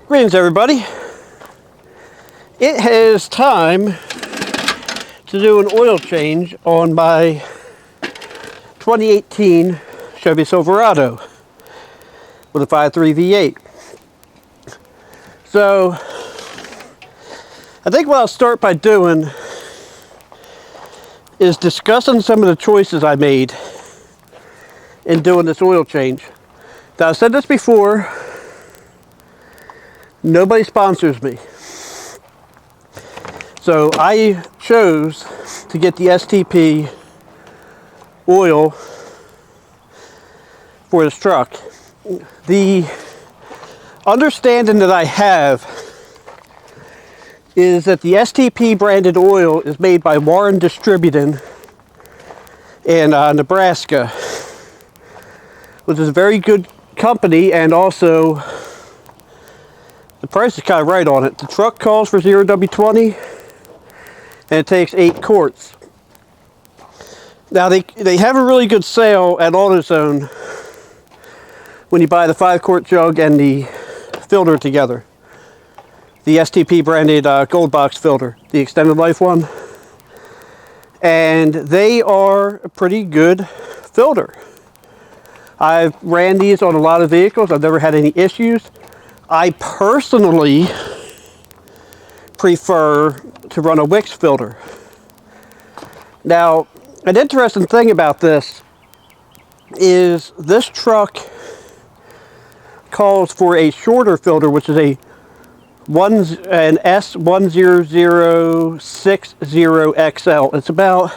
Greetings, everybody. It is time to do an oil change on my 2018 Chevy Silverado with a 5.3 V8. So, I think what I'll start by doing is discussing some of the choices I made in doing this oil change. Now, I've said this before, nobody sponsors me. So I chose to get the STP oil for this truck. The understanding that I have is that the STP branded oil is made by Warren Distributing in Nebraska, which is a very good company, and also the price is kind of right on it. The truck calls for 0W20 and it takes 8 quarts. Now they have a really good sale at AutoZone when you buy the 5-quart jug and the filter together. The STP branded gold box filter, the extended life one. And they are a pretty good filter. I've ran these on a lot of vehicles. I've never had any issues. I personally prefer to run a Wix filter. Now, an interesting thing about this is this truck calls for a shorter filter, which is an S10060XL. It's about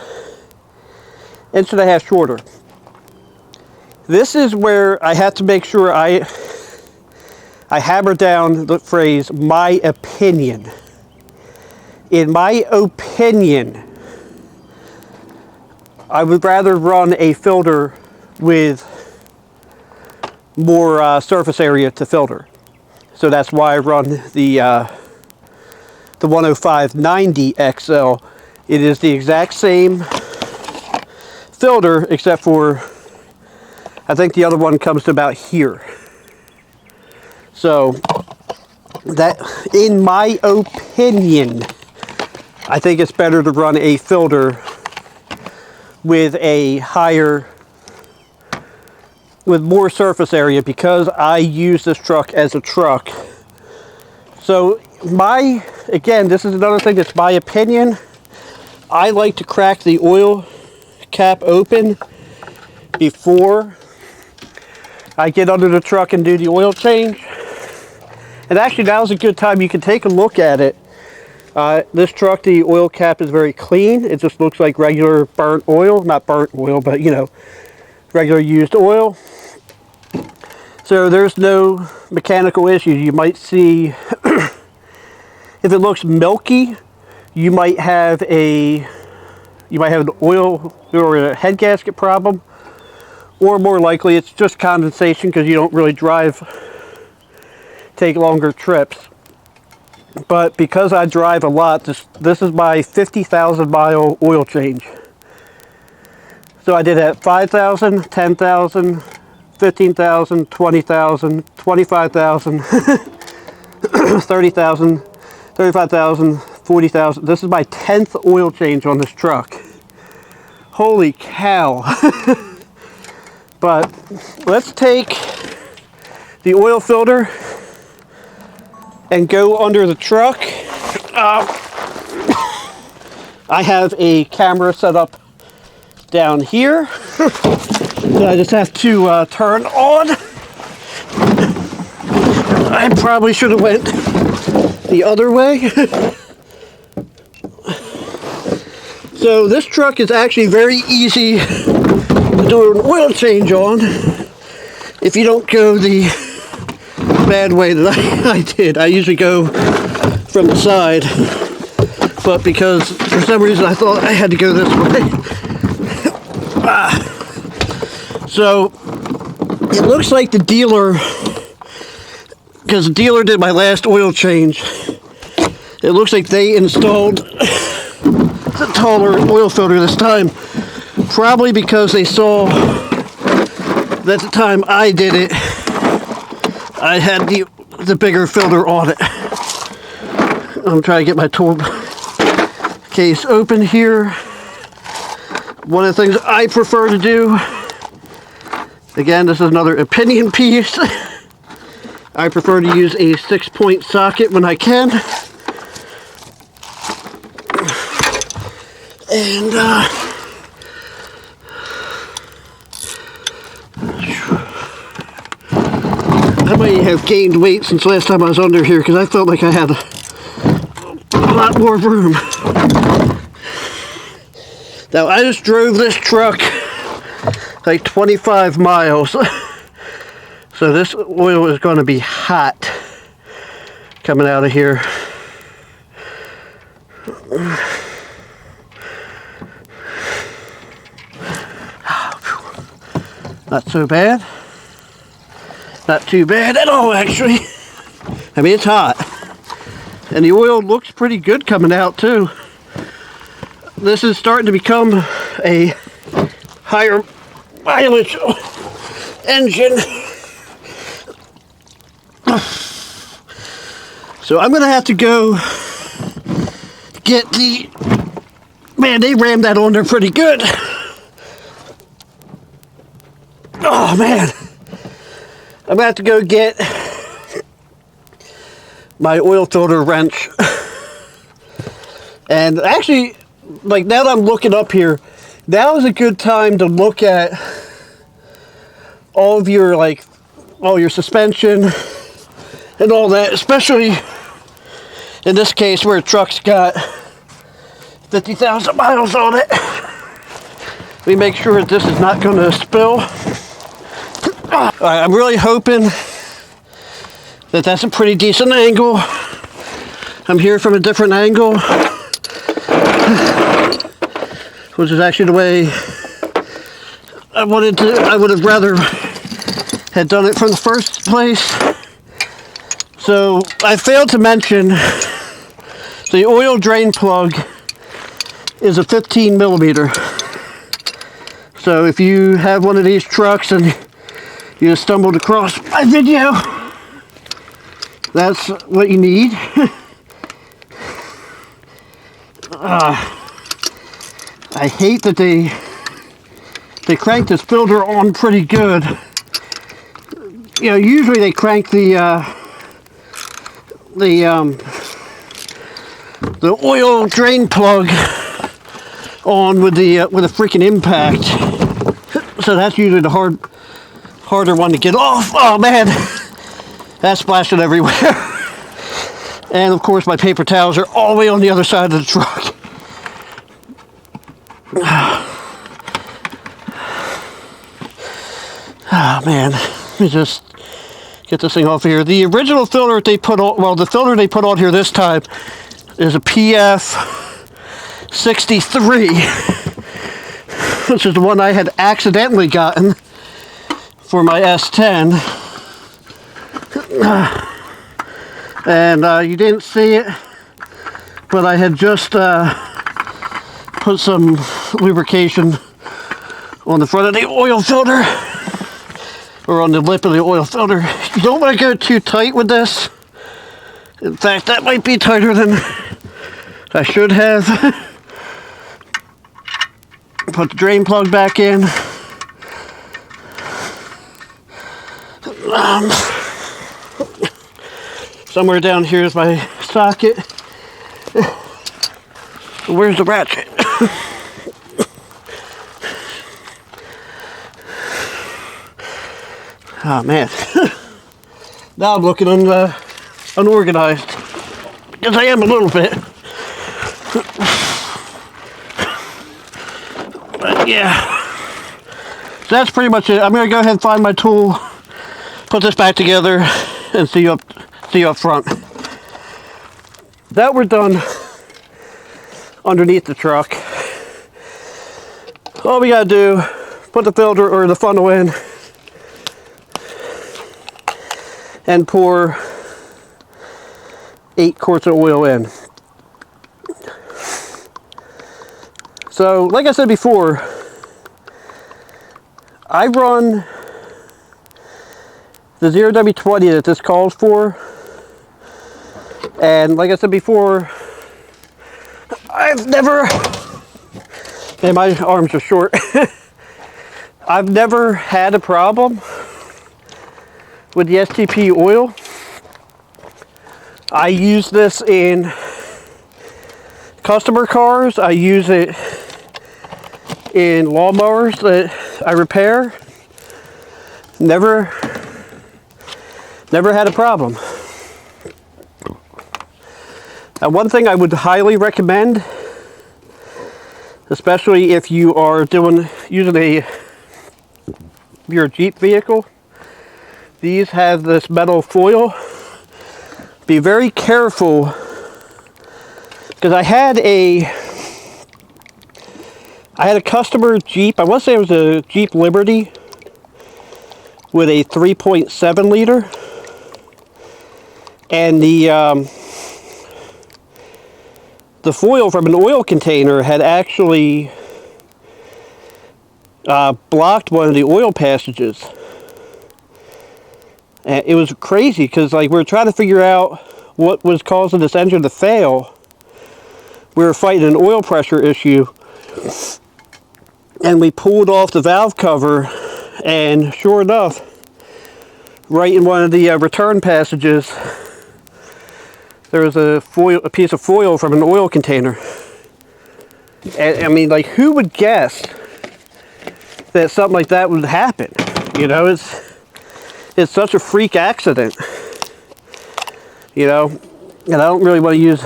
1.5 inches shorter. This is where I have to make sure I hammer down the phrase, my opinion. In my opinion, I would rather run a filter with more surface area to filter. So that's why I run the 10590XL. It is the exact same filter, except for I think the other one comes to about here. So, that, in my opinion, I think it's better to run a filter with with more surface area, because I use this truck as a truck. So, again, this is another thing that's my opinion. I like to crack the oil cap open before I get under the truck and do the oil change. And actually, now's a good time. You can take a look at it. This truck, the oil cap is very clean. It just looks like regular burnt oil. Not burnt oil, but, you know, regular used oil. So there's no mechanical issues. You might see, if it looks milky, you might have an oil or a head gasket problem. Or more likely, it's just condensation because you don't really take longer trips. But because I drive a lot, this is my 50,000 mile oil change. So I did it at 5,000, 10,000, 15,000, 20,000, 25,000, 30,000, 35,000, 40,000. This is my 10th oil change on this truck. Holy cow. But let's take the oil filter and go under the truck. I have a camera set up down here. So I just have to turn on. I probably should have went the other way. So this truck is actually very easy to do an oil change on if you don't go the bad way that I did. I usually go from the side, but because for some reason I thought I had to go this way. So it looks like the dealer, because the dealer did my last oil change, it looks like they installed the taller oil filter this time, probably because they saw that the time I did it, I had the the bigger filter on it. I'm trying to get my tool case open here. One of the things I prefer to do, again, this is another opinion piece. I prefer to use a 6-point socket when I can. And I might have gained weight since last time I was under here because I felt like I had a lot more room. Now, I just drove this truck like 25 miles. So this oil is going to be hot coming out of here. Not so bad. Not too bad at all, actually. I mean, it's hot. And the oil looks pretty good coming out, too. This is starting to become a higher mileage engine. So I'm going to have to go get the... Man, they rammed that on there pretty good. Oh, man. I'm going to have to go get my oil filter wrench. And actually, like, now that I'm looking up here, now is a good time to look at all of your, like, all your suspension and all that, especially in this case where a truck's got 50,000 miles on it. We make sure that this is not going to spill. I'm really hoping that that's a pretty decent angle. I'm here from a different angle, which is actually the way I wanted to. I would have rather had done it from the first place. So I failed to mention the oil drain plug is a 15 millimeter. So if you have one of these trucks and you stumbled across my video, that's what you need. I hate that they crank this filter on pretty good. You know, usually they crank the oil drain plug on with a freaking impact. So that's usually the harder one to get off. Oh man, that's splashing everywhere. And of course my paper towels are all the way on the other side of the truck. Oh man, let me just get this thing off here. The original filter they put on, well, the filter they put on here this time is a PF 63, which is the one I had accidentally gotten for my S10. And you didn't see it, but I had just put some lubrication on the front of the oil filter, or on the lip of the oil filter. You don't want to go too tight with this. In fact, that might be tighter than I should have. Put the drain plug back in. Somewhere down here is my socket. Where's the ratchet? Oh man. Now I'm looking unorganized. Because I am a little bit. But yeah. So that's pretty much it. I'm going to go ahead and find my tool, put this back together, and see you up front. That we're done underneath the truck. All we gotta do, put the filter or the funnel in and pour 8 quarts of oil in. So, like I said before, I run the 0W20 that this calls for. And like I said before, I've never, and my arms are short, I've never had a problem with the STP oil. I use this in customer cars. I use it in lawnmowers that I repair. Never had a problem. Now, one thing I would highly recommend, especially if you are using your Jeep vehicle, these have this metal foil. Be very careful, because I had a customer Jeep. I want to say it was a Jeep Liberty with a 3.7 liter, and the foil from an oil container had actually blocked one of the oil passages. And it was crazy, because like we were trying to figure out what was causing this engine to fail. We were fighting an oil pressure issue, and we pulled off the valve cover, and sure enough, right in one of the return passages, there was a piece of foil from an oil container. And I mean, like, who would guess that something like that would happen? You know, it's such a freak accident. You know, and I don't really want to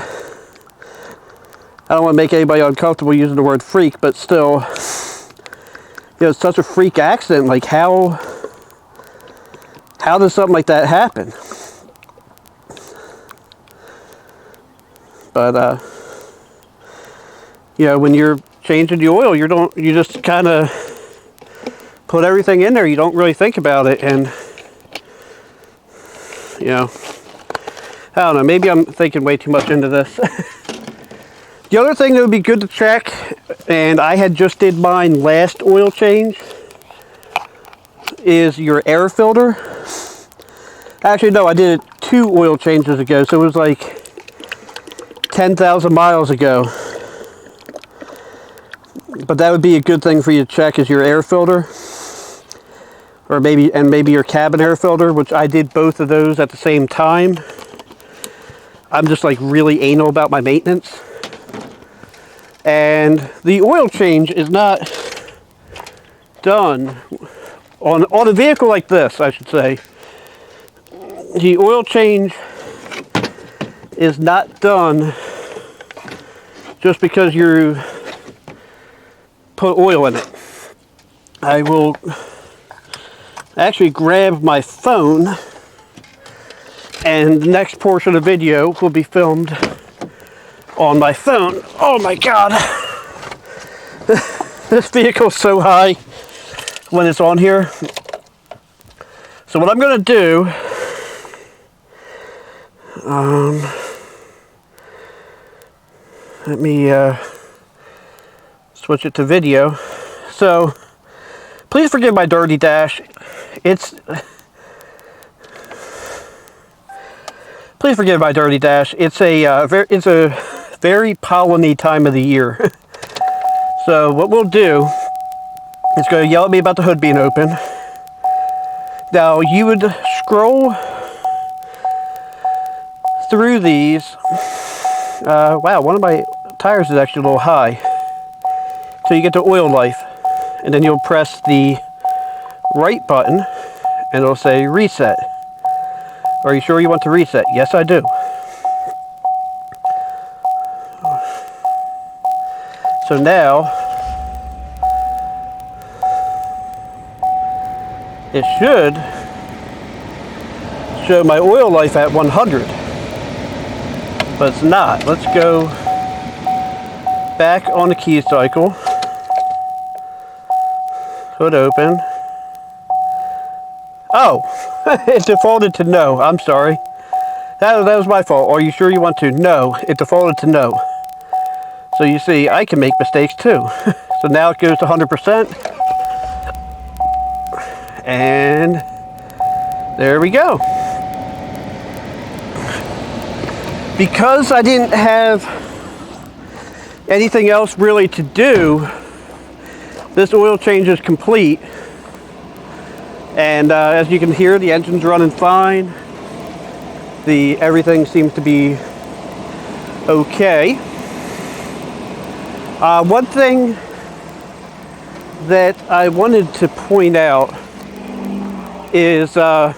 I don't want to make anybody uncomfortable using the word freak, but still, you know, it's such a freak accident. Like, how does something like that happen? But you know, when you're changing the oil, you just kind of put everything in there. You don't really think about it, and you know, I don't know, maybe I'm thinking way too much into this. The other thing that would be good to check, and I had just did mine last oil change, is your air filter. Actually, no, I did it 2 oil changes ago, so it was like 10,000 miles ago. But that would be a good thing for you to check, is your air filter, or maybe your cabin air filter, which I did both of those at the same time. I'm just like really anal about my maintenance. And the oil change is not done on a vehicle like this, I should say. The oil change is not done just because you put oil in it. I will actually grab my phone, and the next portion of the video will be filmed on my phone. Oh my god, this vehicle is so high when it's on here. So what I'm going to do, let me switch it to video. So please forgive my dirty dash. Please forgive my dirty dash. It's a very pollen-y time of the year. So what we'll do is going to yell at me about the hood being open. Now you would scroll through these. Wow, one of my tires is actually a little high. So you get to oil life, and then you'll press the right button, and it'll say reset. Are you sure you want to reset? Yes, I do. So now, it should show my oil life at 100. But it's not. Let's go back on the key cycle. Hood open. Oh, it defaulted to no. I'm sorry. That was my fault. Are you sure you want to? No, it defaulted to no. So you see, I can make mistakes too. So now it goes to 100%. And There we go. Because I didn't have anything else really to do, this oil change is complete. And as you can hear, the engine's running fine. Everything seems to be okay. One thing that I wanted to point out is, I'm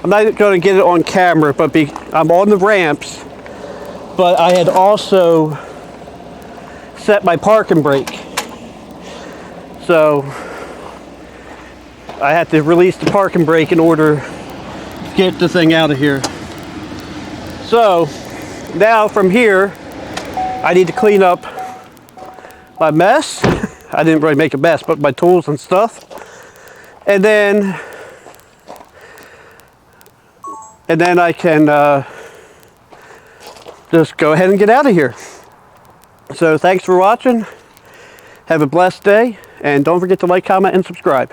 not going to get it on camera, but I'm on the ramps, but I had also set my parking brake. So I had to release the parking brake in order to get the thing out of here. So now from here, I need to clean up my mess. I didn't really make a mess, but my tools and stuff. And then I can just go ahead and get out of here. So thanks for watching. Have a blessed day, and don't forget to like, comment, and subscribe.